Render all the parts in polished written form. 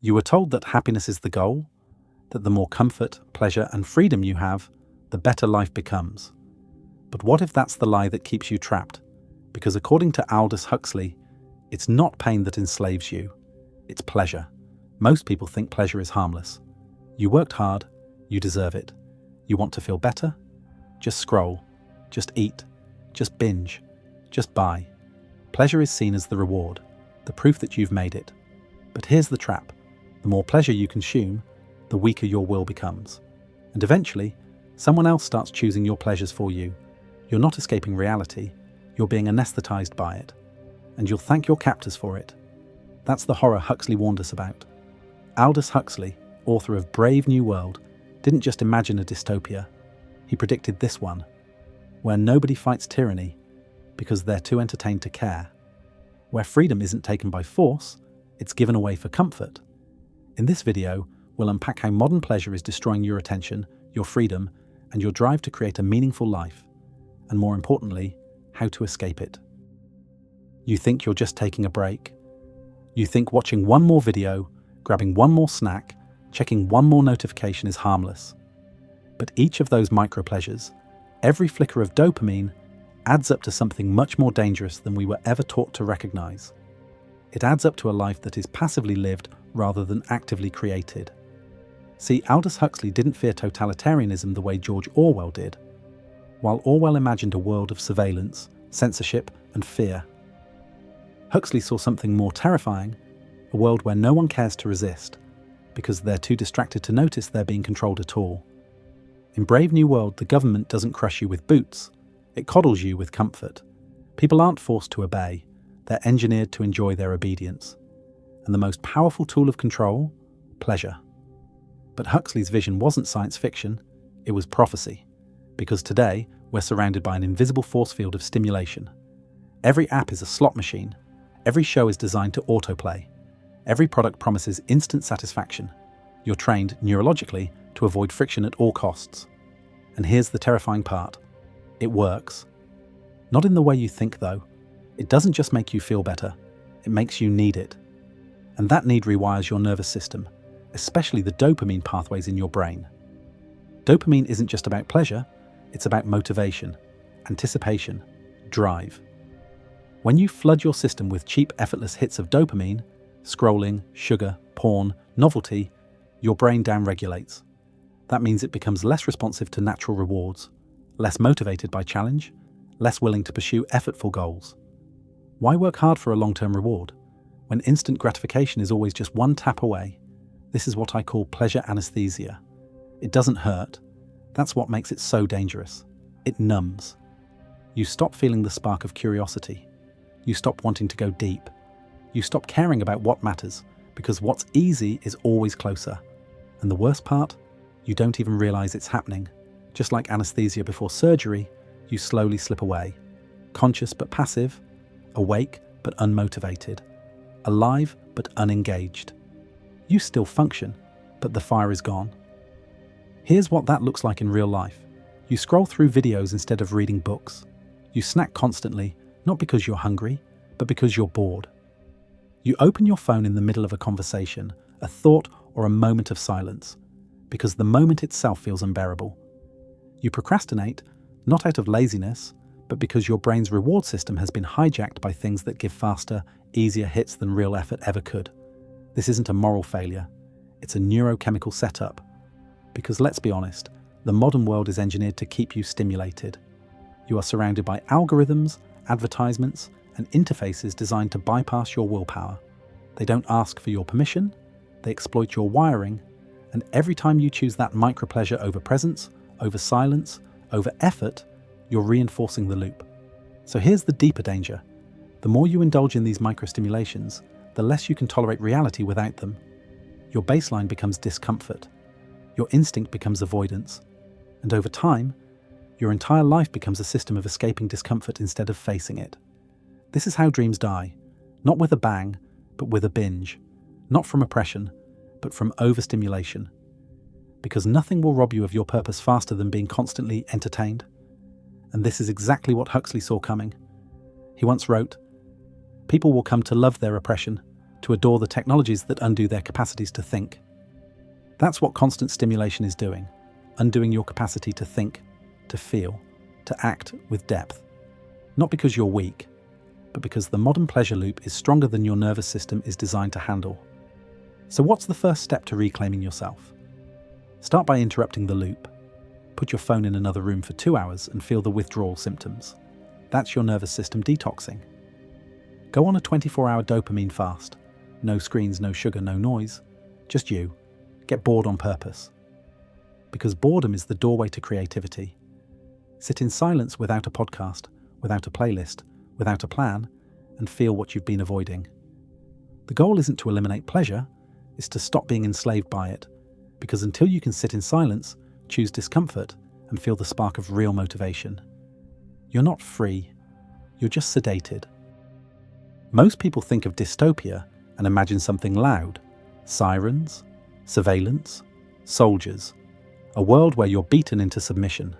You were told that happiness is the goal, that the more comfort, pleasure, and freedom you have, the better life becomes. But what if that's the lie that keeps you trapped? Because according to Aldous Huxley, it's not pain that enslaves you, it's pleasure. Most people think pleasure is harmless. You worked hard, you deserve it. You want to feel better? Just scroll, just eat, just binge, just buy. Pleasure is seen as the reward, the proof that you've made it. But here's the trap. The more pleasure you consume, the weaker your will becomes. And eventually, someone else starts choosing your pleasures for you. You're not escaping reality, you're being anesthetized by it. And you'll thank your captors for it. That's the horror Huxley warned us about. Aldous Huxley, author of Brave New World, didn't just imagine a dystopia. He predicted this one, where nobody fights tyranny because they're too entertained to care. Where freedom isn't taken by force, it's given away for comfort. In this video, we'll unpack how modern pleasure is destroying your attention, your freedom, and your drive to create a meaningful life. And more importantly, how to escape it. You think you're just taking a break. You think watching one more video, grabbing one more snack, checking one more notification is harmless. But each of those micro pleasures, every flicker of dopamine, adds up to something much more dangerous than we were ever taught to recognize. It adds up to a life that is passively lived rather than actively created. See, Aldous Huxley didn't fear totalitarianism the way George Orwell did. While Orwell imagined a world of surveillance, censorship, and fear, Huxley saw something more terrifying, a world where no one cares to resist, because they're too distracted to notice they're being controlled at all. In Brave New World, the government doesn't crush you with boots, it coddles you with comfort. People aren't forced to obey, they're engineered to enjoy their obedience. And the most powerful tool of control? Pleasure. But Huxley's vision wasn't science fiction, it was prophecy. Because today, we're surrounded by an invisible force field of stimulation. Every app is a slot machine. Every show is designed to autoplay. Every product promises instant satisfaction. You're trained neurologically to avoid friction at all costs. And here's the terrifying part. It works. Not in the way you think, though. It doesn't just make you feel better. It makes you need it. And that need rewires your nervous system, especially the dopamine pathways in your brain. Dopamine isn't just about pleasure, it's about motivation, anticipation, drive. When you flood your system with cheap, effortless hits of dopamine, scrolling, sugar, porn, novelty, your brain downregulates. That means it becomes less responsive to natural rewards, less motivated by challenge, less willing to pursue effortful goals. Why work hard for a long-term reward, when instant gratification is always just one tap away? This is what I call pleasure anesthesia. It doesn't hurt. That's what makes it so dangerous. It numbs. You stop feeling the spark of curiosity. You stop wanting to go deep. You stop caring about what matters, because what's easy is always closer. And the worst part? You don't even realize it's happening. Just like anesthesia before surgery, you slowly slip away. Conscious but passive, awake but unmotivated, alive but unengaged. You still function, but the fire is gone. Here's what that looks like in real life. You scroll through videos instead of reading books. You snack constantly, not because you're hungry, but because you're bored. You open your phone in the middle of a conversation, a thought, or a moment of silence, because the moment itself feels unbearable. You procrastinate, not out of laziness, but because your brain's reward system has been hijacked by things that give faster, easier hits than real effort ever could. This isn't a moral failure, it's a neurochemical setup. Because let's be honest, the modern world is engineered to keep you stimulated. You are surrounded by algorithms, advertisements, and interfaces designed to bypass your willpower. They don't ask for your permission, they exploit your wiring, and every time you choose that micro-pleasure over presence, over silence, over effort, you're reinforcing the loop. So here's the deeper danger. The more you indulge in these micro-stimulations, the less you can tolerate reality without them. Your baseline becomes discomfort. Your instinct becomes avoidance. And over time, your entire life becomes a system of escaping discomfort instead of facing it. This is how dreams die, not with a bang, but with a binge. Not from oppression, but from overstimulation. Because nothing will rob you of your purpose faster than being constantly entertained. And this is exactly what Huxley saw coming. He once wrote, "People will come to love their oppression, to adore the technologies that undo their capacities to think. That's what constant stimulation is doing, undoing your capacity to think, to feel, to act with depth. Not because you're weak, but because the modern pleasure loop is stronger than your nervous system is designed to handle. So what's the first step to reclaiming yourself? Start by interrupting the loop. Put your phone in another room for 2 hours and feel the withdrawal symptoms. That's your nervous system detoxing. Go on a 24-hour dopamine fast. No screens, no sugar, no noise. Just you. Get bored on purpose. Because boredom is the doorway to creativity. Sit in silence without a podcast, without a playlist, without a plan, and feel what you've been avoiding. The goal isn't to eliminate pleasure, it's to stop being enslaved by it. Because until you can sit in silence, choose discomfort, and feel the spark of real motivation, you're not free, you're just sedated. Most people think of dystopia and imagine something loud, sirens, surveillance, soldiers, a world where you're beaten into submission.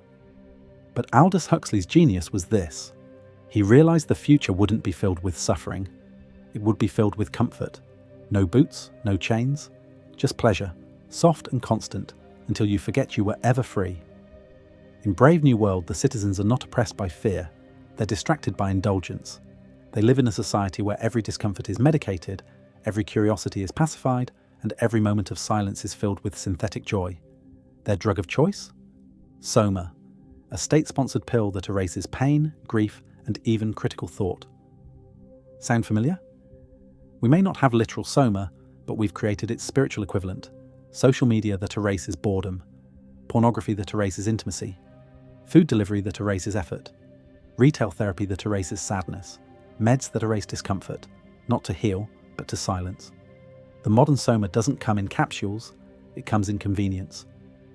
But Aldous Huxley's genius was this. He realized the future wouldn't be filled with suffering. It would be filled with comfort. No boots, no chains, just pleasure, soft and constant, until you forget you were ever free. In Brave New World, the citizens are not oppressed by fear. They're distracted by indulgence. They live in a society where every discomfort is medicated, every curiosity is pacified, and every moment of silence is filled with synthetic joy. Their drug of choice? Soma, a state-sponsored pill that erases pain, grief, and even critical thought. Sound familiar? We may not have literal Soma, but we've created its spiritual equivalent. Social media that erases boredom. Pornography that erases intimacy. Food delivery that erases effort. Retail therapy that erases sadness. Meds that erase discomfort, not to heal, but to silence. The modern Soma doesn't come in capsules, it comes in convenience.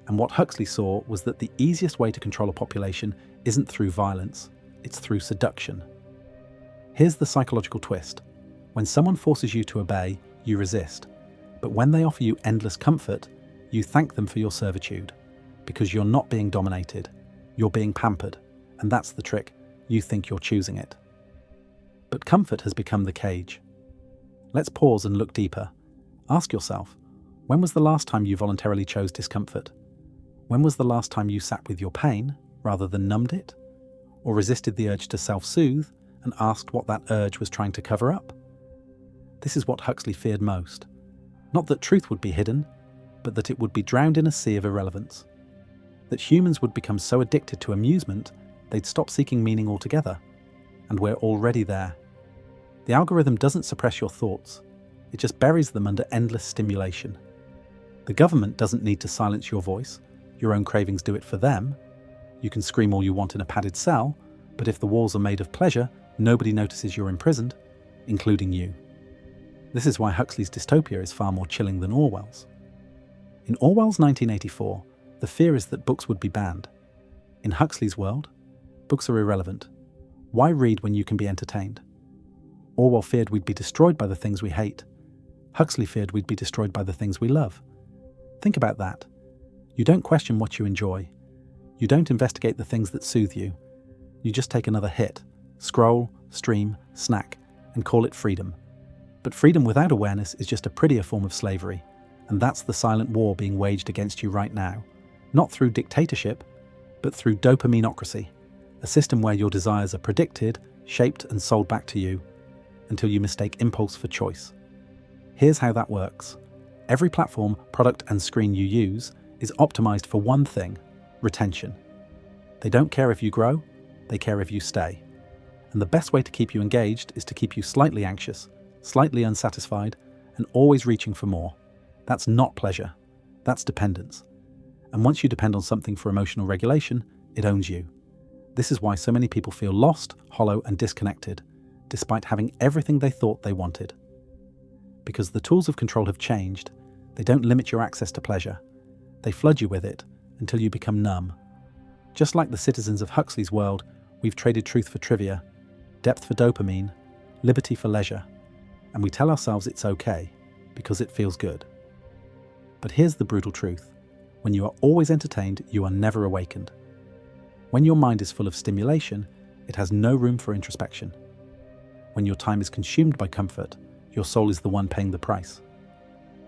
And what Huxley saw was that the easiest way to control a population isn't through violence, it's through seduction. Here's the psychological twist. When someone forces you to obey, you resist. But when they offer you endless comfort, you thank them for your servitude. Because you're not being dominated, you're being pampered. And that's the trick, you think you're choosing it. But comfort has become the cage. Let's pause and look deeper. Ask yourself, when was the last time you voluntarily chose discomfort? When was the last time you sat with your pain rather than numbed it? Or resisted the urge to self-soothe and asked what that urge was trying to cover up? This is what Huxley feared most. Not that truth would be hidden, but that it would be drowned in a sea of irrelevance. That humans would become so addicted to amusement, they'd stop seeking meaning altogether. And we're already there. The algorithm doesn't suppress your thoughts, it just buries them under endless stimulation. The government doesn't need to silence your voice, your own cravings do it for them. You can scream all you want in a padded cell, but if the walls are made of pleasure, nobody notices you're imprisoned, including you. This is why Huxley's dystopia is far more chilling than Orwell's. In Orwell's 1984, the fear is that books would be banned. In Huxley's world, books are irrelevant. Why read when you can be entertained? Orwell feared we'd be destroyed by the things we hate. Huxley feared we'd be destroyed by the things we love. Think about that. You don't question what you enjoy. You don't investigate the things that soothe you. You just take another hit, scroll, stream, snack, and call it freedom. But freedom without awareness is just a prettier form of slavery, and that's the silent war being waged against you right now. Not through dictatorship, but through dopaminocracy, a system where your desires are predicted, shaped, and sold back to you, until you mistake impulse for choice. Here's how that works. Every platform, product, and screen you use is optimized for one thing: retention. They don't care if you grow, they care if you stay. And the best way to keep you engaged is to keep you slightly anxious, slightly unsatisfied, and always reaching for more. That's not pleasure, that's dependence. And once you depend on something for emotional regulation, it owns you. This is why so many people feel lost, hollow, and disconnected, despite having everything they thought they wanted. Because the tools of control have changed, they don't limit your access to pleasure. They flood you with it until you become numb. Just like the citizens of Huxley's world, we've traded truth for trivia, depth for dopamine, liberty for leisure, and we tell ourselves it's okay because it feels good. But here's the brutal truth. When you are always entertained, you are never awakened. When your mind is full of stimulation, it has no room for introspection. When your time is consumed by comfort, your soul is the one paying the price.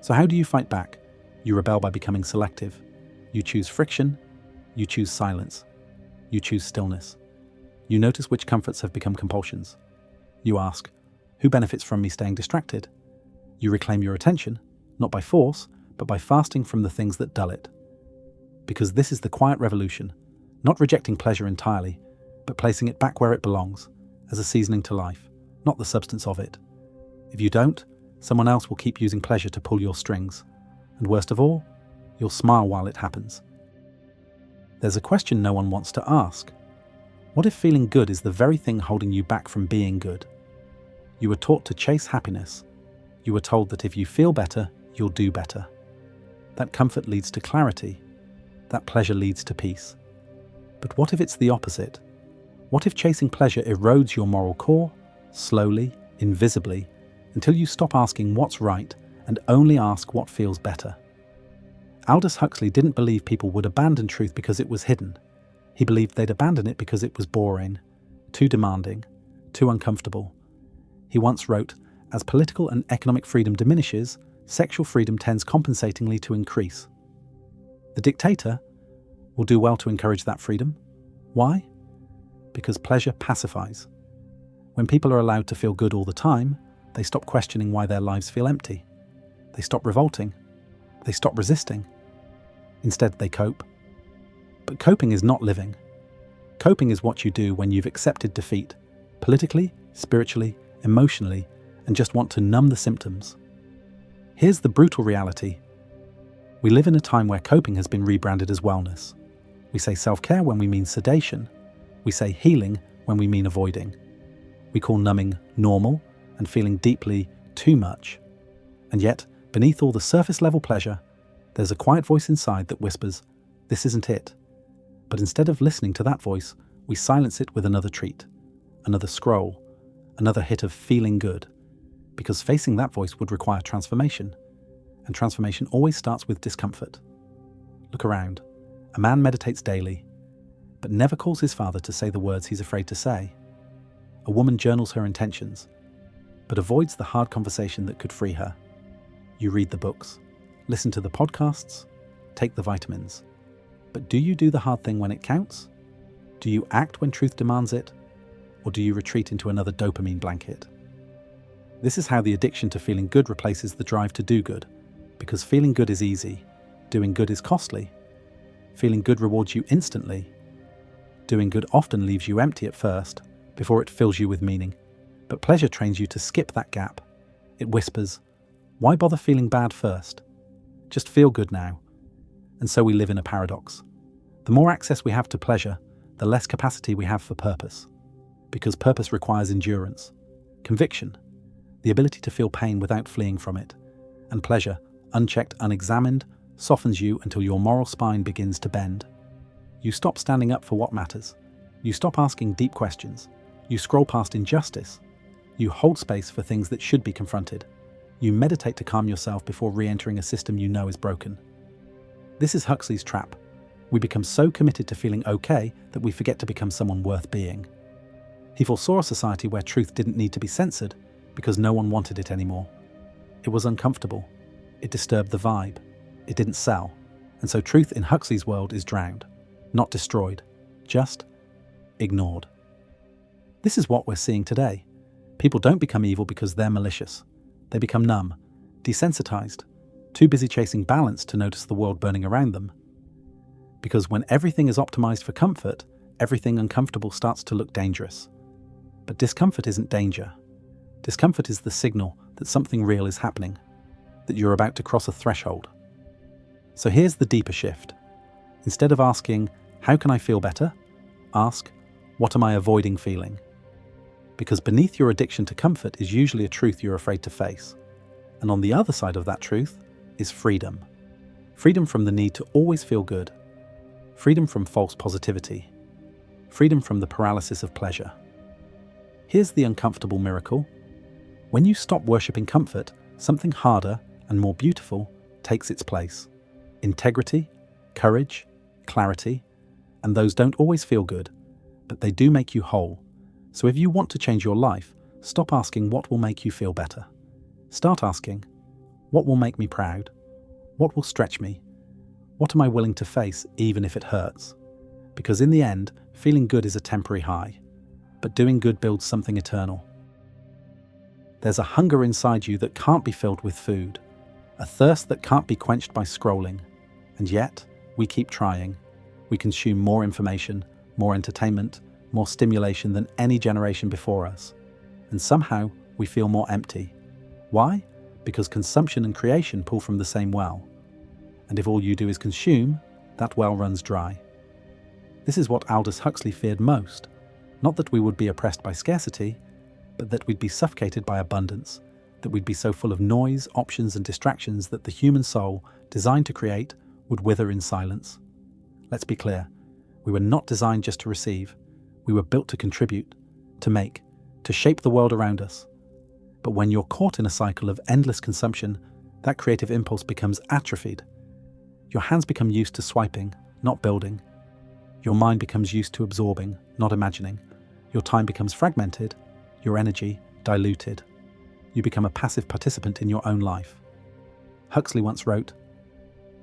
So how do you fight back? You rebel by becoming selective. You choose friction. You choose silence. You choose stillness. You notice which comforts have become compulsions. You ask, who benefits from me staying distracted? You reclaim your attention, not by force, but by fasting from the things that dull it. Because this is the quiet revolution, not rejecting pleasure entirely, but placing it back where it belongs, as a seasoning to life, not the substance of it. If you don't, someone else will keep using pleasure to pull your strings. And worst of all, you'll smile while it happens. There's a question no one wants to ask. What if feeling good is the very thing holding you back from being good? You were taught to chase happiness. You were told that if you feel better, you'll do better. That comfort leads to clarity. That pleasure leads to peace. But what if it's the opposite? What if chasing pleasure erodes your moral core, slowly, invisibly, until you stop asking what's right and only ask what feels better? Aldous Huxley didn't believe people would abandon truth because it was hidden. He believed they'd abandon it because it was boring, too demanding, too uncomfortable. He once wrote, as political and economic freedom diminishes, sexual freedom tends compensatingly to increase. The dictator will do well to encourage that freedom. Why? Because pleasure pacifies. When people are allowed to feel good all the time, they stop questioning why their lives feel empty. They stop revolting. They stop resisting. Instead, they cope. But coping is not living. Coping is what you do when you've accepted defeat, politically, spiritually, emotionally, and just want to numb the symptoms. Here's the brutal reality. We live in a time where coping has been rebranded as wellness. We say self-care when we mean sedation. We say healing when we mean avoiding. We call numbing normal and feeling deeply too much. And yet, beneath all the surface-level pleasure, there's a quiet voice inside that whispers, "This isn't it." But instead of listening to that voice, we silence it with another treat, another scroll, another hit of feeling good. Because facing that voice would require transformation. And transformation always starts with discomfort. Look around. A man meditates daily, but never calls his father to say the words he's afraid to say. A woman journals her intentions, but avoids the hard conversation that could free her. You read the books, listen to the podcasts, take the vitamins. But do you do the hard thing when it counts? Do you act when truth demands it? Or do you retreat into another dopamine blanket? This is how the addiction to feeling good replaces the drive to do good. Because feeling good is easy, doing good is costly. Feeling good rewards you instantly. Doing good often leaves you empty at first, before it fills you with meaning. But pleasure trains you to skip that gap. It whispers, why bother feeling bad first? Just feel good now. And so we live in a paradox. The more access we have to pleasure, the less capacity we have for purpose. Because purpose requires endurance, conviction, the ability to feel pain without fleeing from it. And pleasure, unchecked, unexamined, softens you until your moral spine begins to bend. You stop standing up for what matters. You stop asking deep questions. You scroll past injustice. You hold space for things that should be confronted. You meditate to calm yourself before re-entering a system you know is broken. This is Huxley's trap. We become so committed to feeling okay that we forget to become someone worth being. He foresaw a society where truth didn't need to be censored because no one wanted it anymore. It was uncomfortable. It disturbed the vibe. It didn't sell. And so truth in Huxley's world is drowned, not destroyed, just ignored. This is what we're seeing today. People don't become evil because they're malicious. They become numb, desensitized, too busy chasing balance to notice the world burning around them. Because when everything is optimized for comfort, everything uncomfortable starts to look dangerous. But discomfort isn't danger. Discomfort is the signal that something real is happening, that you're about to cross a threshold. So here's the deeper shift. Instead of asking, how can I feel better? Ask, what am I avoiding feeling? Because beneath your addiction to comfort is usually a truth you're afraid to face. And on the other side of that truth is freedom. Freedom from the need to always feel good. Freedom from false positivity. Freedom from the paralysis of pleasure. Here's the uncomfortable miracle. When you stop worshipping comfort, something harder and more beautiful takes its place. Integrity, courage, clarity, and those don't always feel good, but they do make you whole. So if you want to change your life, stop asking what will make you feel better. Start asking, what will make me proud? What will stretch me? What am I willing to face even if it hurts? Because in the end, feeling good is a temporary high, but doing good builds something eternal. There's a hunger inside you that can't be filled with food, a thirst that can't be quenched by scrolling. And yet, we keep trying. We consume more information, more entertainment, more stimulation than any generation before us. And somehow, we feel more empty. Why? Because consumption and creation pull from the same well. And if all you do is consume, that well runs dry. This is what Aldous Huxley feared most. Not that we would be oppressed by scarcity, but that we'd be suffocated by abundance, that we'd be so full of noise, options and distractions that the human soul, designed to create, would wither in silence. Let's be clear, we were not designed just to receive. We were built to contribute, to make, to shape the world around us. But when you're caught in a cycle of endless consumption, that creative impulse becomes atrophied. Your hands become used to swiping, not building. Your mind becomes used to absorbing, not imagining. Your time becomes fragmented, your energy diluted. You become a passive participant in your own life. Huxley once wrote,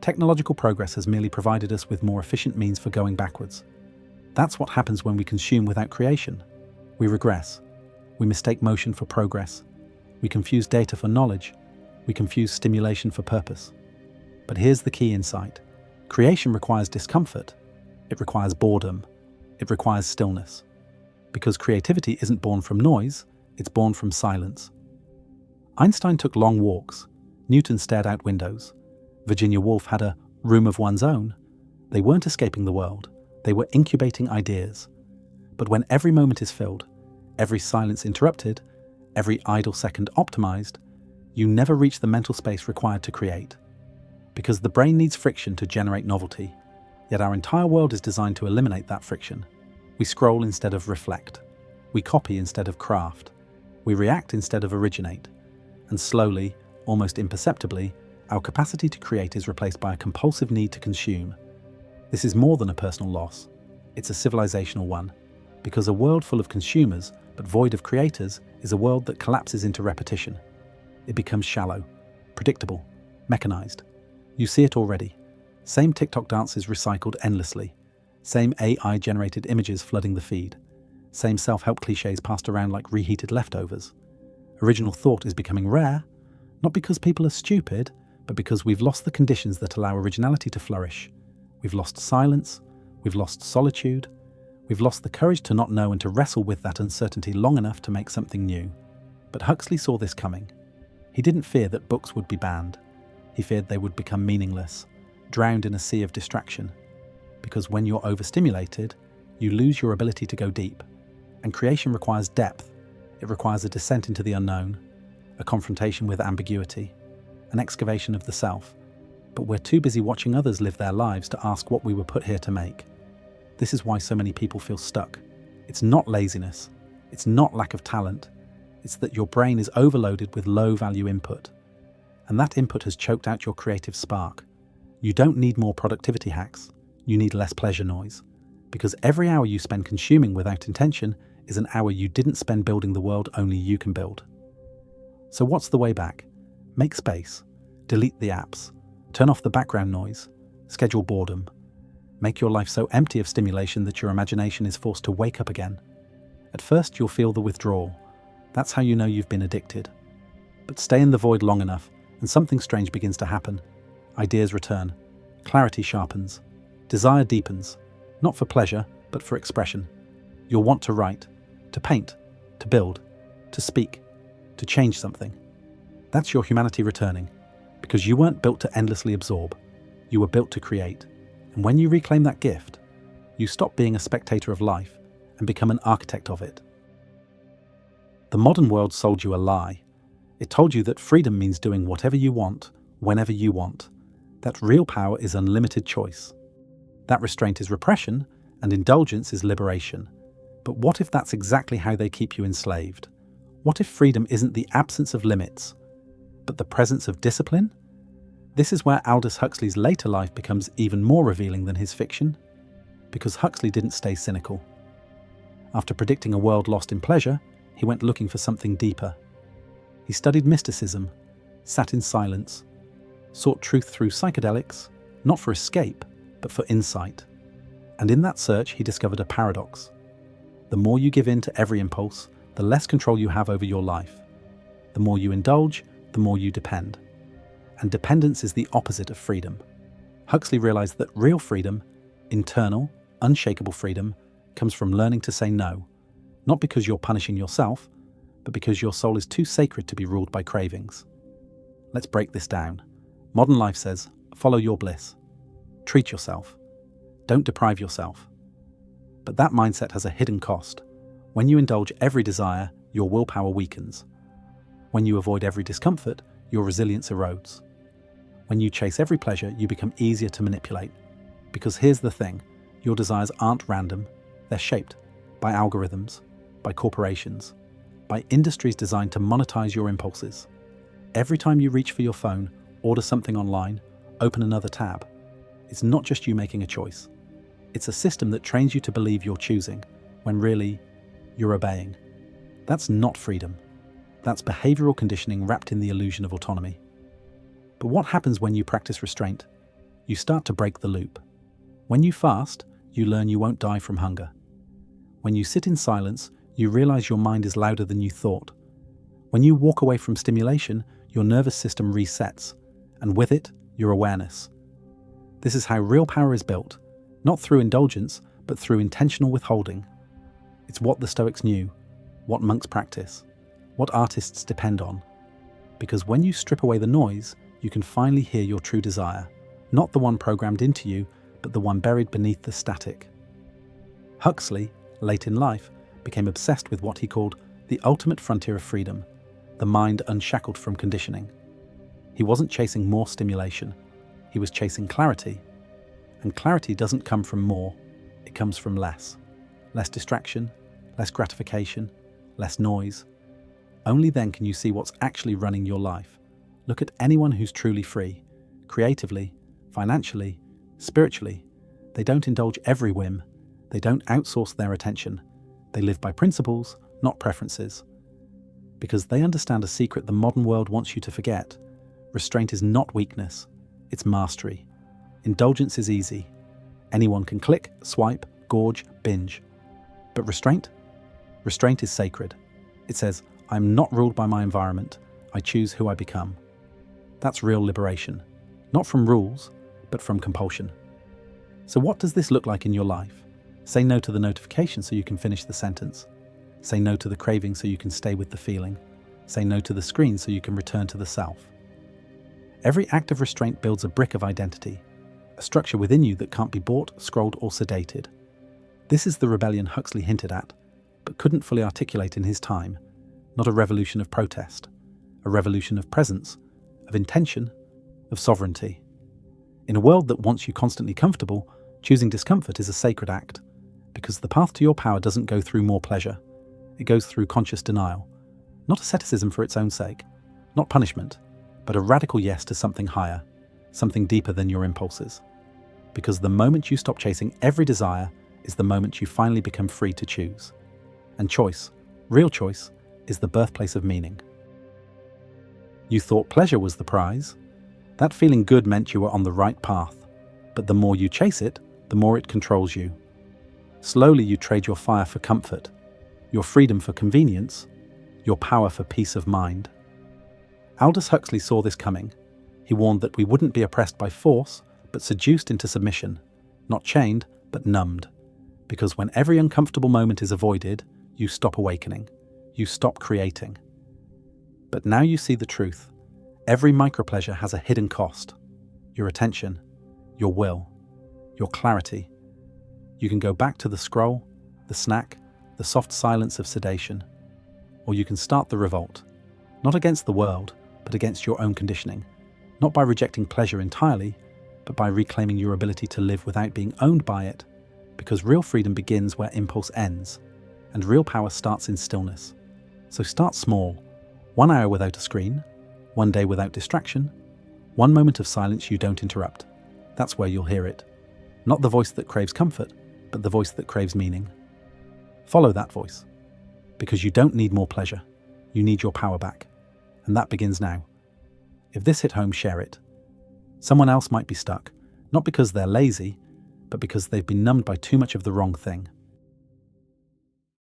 "Technological progress has merely provided us with more efficient means for going backwards. That's what happens when we consume without creation. We regress. We mistake motion for progress. We confuse data for knowledge. We confuse stimulation for purpose." But here's the key insight. Creation requires discomfort. It requires boredom. It requires stillness. Because creativity isn't born from noise, it's born from silence. Einstein took long walks. Newton stared out windows. Virginia Woolf had a room of one's own. They weren't escaping the world. They were incubating ideas. But when every moment is filled, every silence interrupted, every idle second optimized, you never reach the mental space required to create. Because the brain needs friction to generate novelty, yet our entire world is designed to eliminate that friction. We scroll instead of reflect. We copy instead of craft. We react instead of originate. And slowly, almost imperceptibly, our capacity to create is replaced by a compulsive need to consume. This is more than a personal loss. It's a civilizational one. Because a world full of consumers, but void of creators, is a world that collapses into repetition. It becomes shallow, predictable, mechanized. You see it already. Same TikTok dances recycled endlessly. Same AI-generated images flooding the feed. Same self-help cliches passed around like reheated leftovers. Original thought is becoming rare, not because people are stupid, but because we've lost the conditions that allow originality to flourish. We've lost silence, we've lost solitude, we've lost the courage to not know and to wrestle with that uncertainty long enough to make something new. But Huxley saw this coming. He didn't fear that books would be banned. He feared they would become meaningless, drowned in a sea of distraction. Because when you're overstimulated, you lose your ability to go deep. And creation requires depth. It requires a descent into the unknown, a confrontation with ambiguity, an excavation of the self. But we're too busy watching others live their lives to ask what we were put here to make. This is why so many people feel stuck. It's not laziness. It's not lack of talent. It's that your brain is overloaded with low-value input. And that input has choked out your creative spark. You don't need more productivity hacks. You need less pleasure noise. Because every hour you spend consuming without intention is an hour you didn't spend building the world only you can build. So what's the way back? Make space. Delete the apps. Turn off the background noise. Schedule boredom. Make your life so empty of stimulation that your imagination is forced to wake up again. At first, you'll feel the withdrawal. That's how you know you've been addicted. But stay in the void long enough, and something strange begins to happen. Ideas return. Clarity sharpens. Desire deepens. Not for pleasure, but for expression. You'll want to write, to paint, to build, to speak, to change something. That's your humanity returning. Because you weren't built to endlessly absorb. You were built to create. And when you reclaim that gift, you stop being a spectator of life and become an architect of it. The modern world sold you a lie. It told you that freedom means doing whatever you want, whenever you want. That real power is unlimited choice. That restraint is repression, and indulgence is liberation. But what if that's exactly how they keep you enslaved? What if freedom isn't the absence of limits, but the presence of discipline? This is where Aldous Huxley's later life becomes even more revealing than his fiction, because Huxley didn't stay cynical. After predicting a world lost in pleasure, he went looking for something deeper. He He studied mysticism, sat in silence, sought truth through psychedelics, not for escape, but for insight. And in that search, he discovered a paradox. The more you give in to every impulse, the less control you have over your life. The more you indulge, the more you depend. And dependence is the opposite of freedom. Huxley realized that real freedom, internal, unshakable freedom, comes from learning to say no, not because you're punishing yourself, but because your soul is too sacred to be ruled by cravings. Let's break this down. Modern life says, follow your bliss. Treat yourself. Don't deprive yourself. But that mindset has a hidden cost. When you indulge every desire, your willpower weakens. When you avoid every discomfort, your resilience erodes. When you chase every pleasure, you become easier to manipulate. Because here's the thing, your desires aren't random, they're shaped by algorithms, by corporations, by industries designed to monetize your impulses. Every time you reach for your phone, order something online, open another tab, it's not just you making a choice. It's a system that trains you to believe you're choosing, when really, you're obeying. That's not freedom. That's behavioral conditioning wrapped in the illusion of autonomy. But what happens when you practice restraint? You start to break the loop. When you fast, you learn you won't die from hunger. When you sit in silence, you realize your mind is louder than you thought. When you walk away from stimulation, your nervous system resets, and with it, your awareness. This is how real power is built, not through indulgence, but through intentional withholding. It's what the Stoics knew, what monks practice, what artists depend on. Because when you strip away the noise, you can finally hear your true desire, not the one programmed into you, but the one buried beneath the static. Huxley, late in life, became obsessed with what he called the ultimate frontier of freedom, the mind unshackled from conditioning. He wasn't chasing more stimulation, he was chasing clarity. And clarity doesn't come from more, it comes from less. Less distraction, less gratification, less noise. Only then can you see what's actually running your life. Look at anyone who's truly free, creatively, financially, spiritually. They don't indulge every whim. They don't outsource their attention. They live by principles, not preferences. Because they understand a secret the modern world wants you to forget. Restraint is not weakness, it's mastery. Indulgence is easy. Anyone can click, swipe, gorge, binge. But restraint? Restraint is sacred. It says, I'm not ruled by my environment. I choose who I become. That's real liberation. Not from rules, but from compulsion. So what does this look like in your life? Say no to the notification so you can finish the sentence. Say no to the craving so you can stay with the feeling. Say no to the screen so you can return to the self. Every act of restraint builds a brick of identity, a structure within you that can't be bought, scrolled, or sedated. This is the rebellion Huxley hinted at, but couldn't fully articulate in his time. Not a revolution of protest, a revolution of presence, of intention, of sovereignty. In a world that wants you constantly comfortable, choosing discomfort is a sacred act, because the path to your power doesn't go through more pleasure. It goes through conscious denial, not asceticism for its own sake, not punishment, but a radical yes to something higher, something deeper than your impulses. Because the moment you stop chasing every desire is the moment you finally become free to choose. And choice, real choice, is the birthplace of meaning. You thought pleasure was the prize. That feeling good meant you were on the right path, but the more you chase it, the more it controls you. Slowly you trade your fire for comfort, your freedom for convenience, your power for peace of mind. Aldous Huxley saw this coming. He warned that we wouldn't be oppressed by force, but seduced into submission, not chained, but numbed. Because when every uncomfortable moment is avoided, you stop awakening, you stop creating. But now you see the truth. Every micropleasure has a hidden cost. Your attention, your will, your clarity. You can go back to the scroll, the snack, the soft silence of sedation. Or you can start the revolt, not against the world, but against your own conditioning. Not by rejecting pleasure entirely, but by reclaiming your ability to live without being owned by it. Because real freedom begins where impulse ends, and real power starts in stillness. So start small. 1 hour without a screen, 1 day without distraction, 1 moment of silence you don't interrupt. That's where you'll hear it. Not the voice that craves comfort, but the voice that craves meaning. Follow that voice. Because you don't need more pleasure. You need your power back. And that begins now. If this hit home, share it. Someone else might be stuck, not because they're lazy, but because they've been numbed by too much of the wrong thing.